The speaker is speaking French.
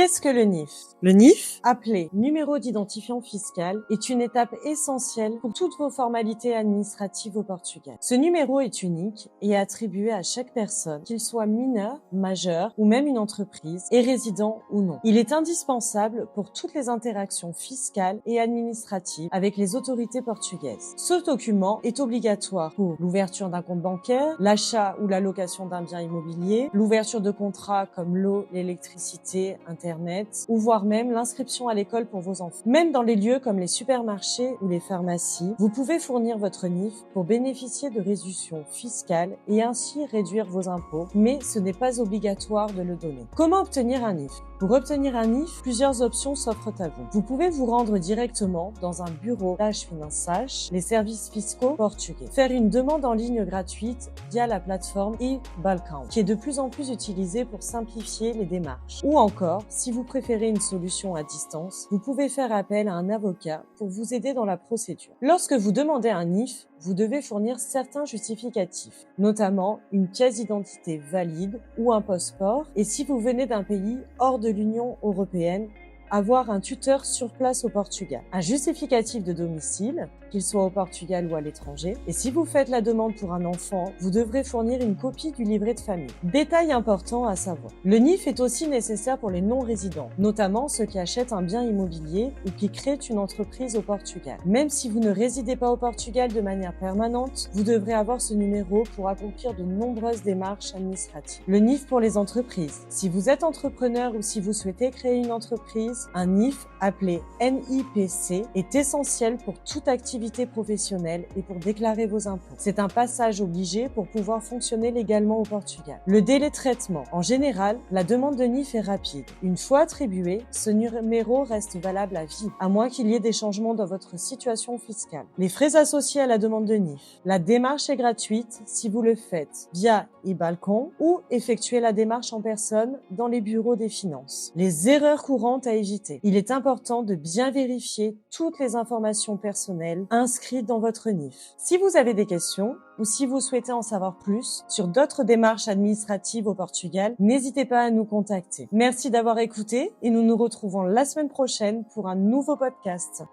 Qu'est-ce que le NIF? Le NIF, appelé numéro d'identifiant fiscal, est une étape essentielle pour toutes vos formalités administratives au Portugal. Ce numéro est unique et est attribué à chaque personne, qu'il soit mineur, majeur ou même une entreprise, et résident ou non. Il est indispensable pour toutes les interactions fiscales et administratives avec les autorités portugaises. Ce document est obligatoire pour l'ouverture d'un compte bancaire, l'achat ou la location d'un bien immobilier, l'ouverture de contrats comme l'eau, l'électricité, Internet, ou voire même l'inscription à l'école pour vos enfants. Même dans les lieux comme les supermarchés ou les pharmacies, vous pouvez fournir votre NIF pour bénéficier de réductions fiscales et ainsi réduire vos impôts, mais ce n'est pas obligatoire de le donner. Comment obtenir un NIF? Pour obtenir un NIF, plusieurs options s'offrent à vous. Vous pouvez vous rendre directement dans un bureau d'Finanças, les services fiscaux portugais. Faire une demande en ligne gratuite via la plateforme e-Balcão, qui est de plus en plus utilisée pour simplifier les démarches. Ou encore, si vous préférez une solution à distance, vous pouvez faire appel à un avocat pour vous aider dans la procédure. Lorsque vous demandez un NIF, vous devez fournir certains justificatifs, notamment une pièce d'identité valide ou un passeport, et si vous venez d'un pays hors de l'Union européenne, avoir un tuteur sur place au Portugal, un justificatif de domicile, qu'il soit au Portugal ou à l'étranger, et si vous faites la demande pour un enfant, vous devrez fournir une copie du livret de famille. Détail important à savoir. Le NIF est aussi nécessaire pour les non-résidents, notamment ceux qui achètent un bien immobilier ou qui créent une entreprise au Portugal. Même si vous ne résidez pas au Portugal de manière permanente, vous devrez avoir ce numéro pour accomplir de nombreuses démarches administratives. Le NIF pour les entreprises. Si vous êtes entrepreneur ou si vous souhaitez créer une entreprise, un NIF, appelé NIPC, est essentiel pour toute activité professionnelle et pour déclarer vos impôts. C'est un passage obligé pour pouvoir fonctionner légalement au Portugal. Le délai de traitement. En général, la demande de NIF est rapide. Une fois attribué, ce numéro reste valable à vie, à moins qu'il y ait des changements dans votre situation fiscale. Les frais associés à la demande de NIF. La démarche est gratuite si vous le faites via e-Balcão ou effectuez la démarche en personne dans les bureaux des finances. Les erreurs courantes à éviter. Il est important de bien vérifier toutes les informations personnelles inscrites dans votre NIF. Si vous avez des questions ou si vous souhaitez en savoir plus sur d'autres démarches administratives au Portugal, n'hésitez pas à nous contacter. Merci d'avoir écouté et nous nous retrouvons la semaine prochaine pour un nouveau podcast.